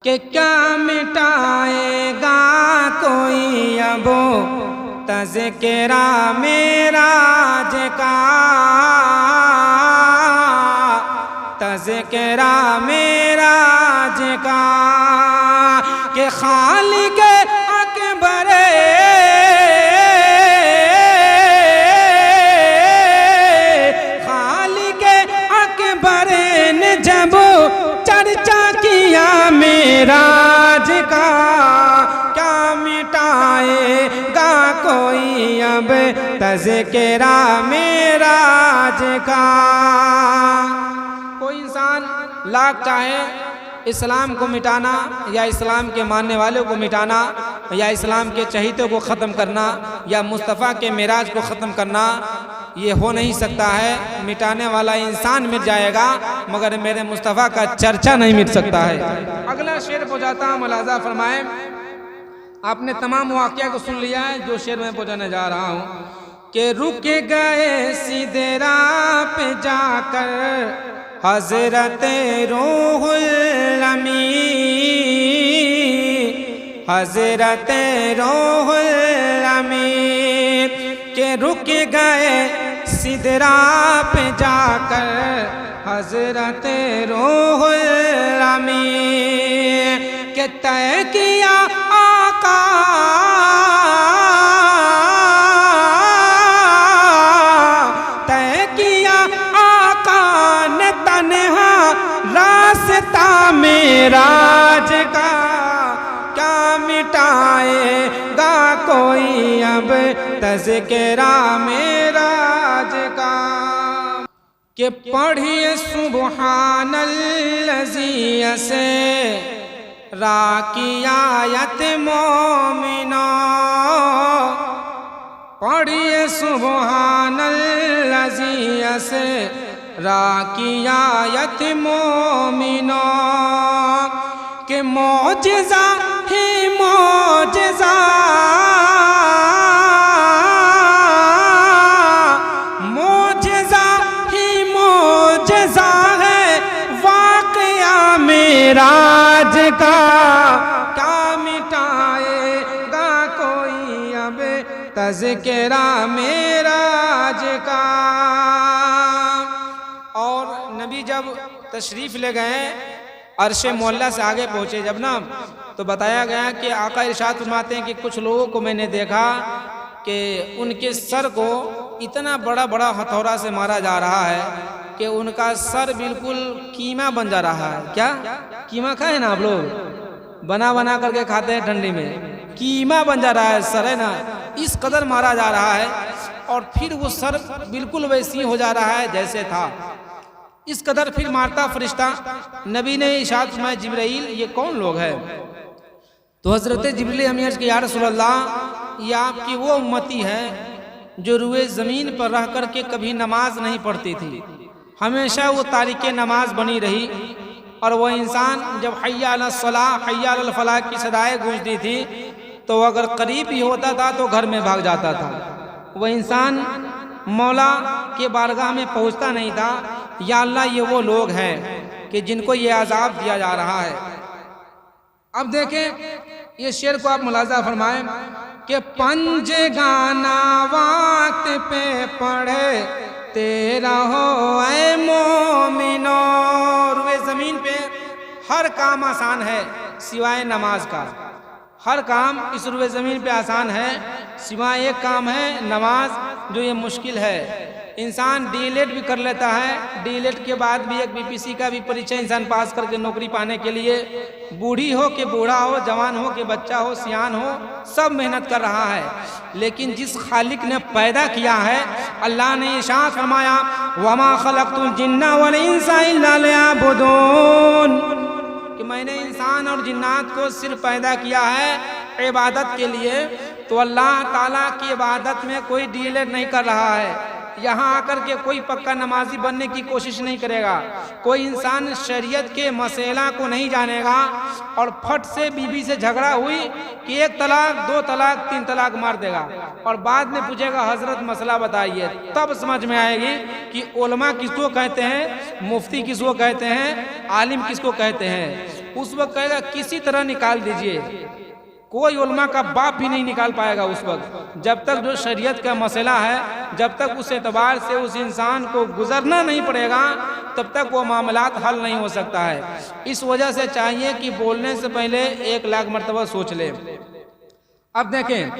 कि क्या मिटाएगा कोई अब तज़किरा मेराज का, तज़किरा मेराज का, कि खालिक अकबर खालिक अकबर ने जब चर्चा किया मेराज का, क्या मिटाएगा कोई अब तज़किरा मेराज का। कोई इंसान लाख चाहे इस्लाम को मिटाना या इस्लाम के मानने वालों को मिटाना या इस्लाम के चहीतों को ख़त्म करना या मुस्तफ़ा के मेराज को ख़त्म करना, ये हो नहीं सकता है। मिटाने वाला इंसान मिट जाएगा मगर मेरे मुस्तफ़ा का चर्चा नहीं मिट सकता है। अगला शेर पहुँचाता मुलाजा फरमाए। आपने तमाम वाक़या को सुन लिया है, जो शेर मैं पहुँचाने जा रहा हूँ कि रुक गए सीधे राह पे जाकर हज़रत रूहुल अमीन, हज़रत रूहुल अमीन, के रुक गए सिदरा पे जाकर हज़रत रूहुल अमीन, के तय किया आका मेराज का, क्या मिटाएगा कोई अब तज़किरा मेराज का। कि पढ़िए सुब्हानल्लज़ी से राकी आयत मोमिनो, पढ़िए सुब्हानल्लज़ी से राकी आयत मोमिनो, के मौजज़ा ही मौजज़ा, मौजज़ा ही मौजज़ा है वाक़या मेराज का, क्या मिटाएगा कोई अब तज़किरा मेराज का। और नबी जब तशरीफ़ ले गए अर्शे मौला से आगे पहुँचे जब ना, तो बताया गया कि आका इरशाद फरमाते हैं कि कुछ लोगों को मैंने देखा कि उनके सर को इतना बड़ा बड़ा हथौड़ा से मारा जा रहा है कि उनका सर बिल्कुल कीमा बन जा रहा है। क्या कीमा खाए ना आप लोग, बना बना करके खाते हैं ठंडी में, कीमा बन जा रहा है सर, है ना, इस कदर मारा जा रहा है। और फिर वो सर बिल्कुल वैसी हो जा रहा है जैसे था, इस कदर फिर मारता फरिश्ता। नबी ने इरशाद फरमाया जिब्राइल ये कौन लोग हैं? तो हज़रत जिब्रील हमें अर्ज़ किया या रसूल अल्लाह, ये आपकी वो उम्मती है जो रुए ज़मीन पर रह कर के कभी नमाज नहीं पढ़ती थी, हमेशा वो तारिक नमाज बनी रही। और वह इंसान जब हय्या अला सलाह हय्या अल फलाह की सदाएँ गूंजती थी तो अगर करीब ही होता था तो घर में भाग जाता था। वह इंसान मौला के बारगाह में पहुंचता नहीं था। या अल्लाह ये वो लोग हैं कि जिनको ये अजाब दिया जा रहा है। अब देखें ये शेर को आप मुलाजा फरमाएं कि पंजे गाना वक्त पे पढ़े तेरा हो ऐ मोमिनो, रुए ज़मीन पे हर काम आसान है सिवाय नमाज का। हर काम इस रुए ज़मीन पे आसान है सिवाय एक काम है नमाज, जो ये मुश्किल है। इंसान डीएलएड भी कर लेता है, डीएलएड के बाद भी एक बीपीसी का भी परीक्षा इंसान पास करके नौकरी पाने के लिए, बूढ़ी हो कि बूढ़ा हो, जवान हो कि बच्चा हो, सियान हो, सब मेहनत कर रहा है। लेकिन जिस खालिक ने पैदा किया है, अल्लाह ने इरशाद फरमाया वमा खलक़तुल जिन्ना वल इंसा इल्ला लियअबुदून, कि मैंने इंसान और जिन्नात को सिर्फ पैदा किया है इबादत के लिए। तो अल्लाह ताला की इबादत में कोई डीएलएड नहीं कर रहा है। यहाँ आकर के कोई पक्का नमाजी बनने की कोशिश नहीं करेगा। कोई इंसान शरीयत के मसला को नहीं जानेगा और फट से बीवी से झगड़ा हुई कि 1 तलाक 2 तलाक 3 तलाक मार देगा और बाद में पूछेगा हजरत मसला बताइए, तब समझ में आएगी कि उलमा किसको कहते हैं, मुफ्ती किसको कहते हैं, आलिम किसको कहते हैं। उस वक्त कहेगा किसी तरह निकाल दीजिए। कोई उलमा का बाप भी नहीं निकाल पाएगा उस वक्त। जब तक जो शरीयत का मसला है, जब तक उस एतबार से उस इंसान को गुजरना नहीं पड़ेगा, तब तक वो मामलात हल नहीं हो सकता है। इस वजह से चाहिए कि बोलने से पहले 1 लाख मरतबा सोच ले। अब देखें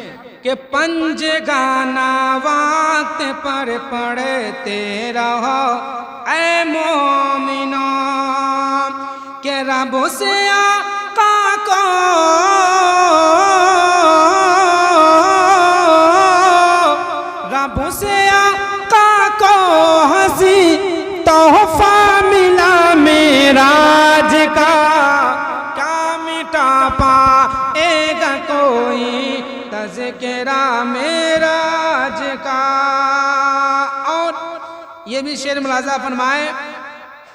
कि पंज गाना वक्त पर पढ़ते रहो ऐ मोमिनो, के रब से आका को रब से आका को हंसी तोहफा मिला मेराज का, क्या मिटा पाएगा कोई तज़किरा मेराज का। और ये भी शेर मुलाज़ा फरमाए।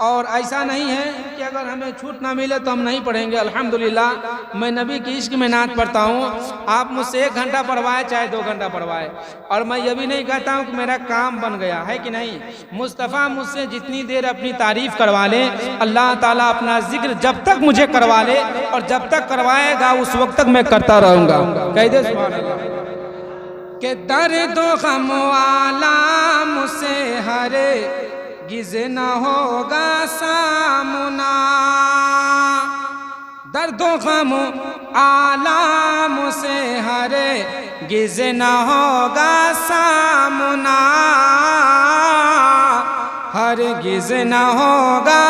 और ऐसा नहीं है कि अगर हमें छूट ना मिले तो हम नहीं पढ़ेंगे। अल्हम्दुलिल्लाह मैं नबी की इश्क में नात पढ़ता हूँ। आप मुझसे 1 घंटा पढ़वाए चाहे 2 घंटा पढ़वाए, और मैं ये भी नहीं कहता हूँ कि मेरा काम बन गया है कि नहीं। मुस्तफ़ा मुझसे जितनी देर अपनी तारीफ़ करवा ले, अल्लाह ताला अपना जिक्र जब तक मुझे करवा ले और जब तक करवाएगा उस वक्त तक मैं करता रहूँगा। कह दे सुभान अल्लाह। के दर्द गम वाला मुझसे हरे गिज़ न होगा सामना, दर्दो गम आलाम से हरे गिज़ न होगा सामना, हर गिज़ न होगा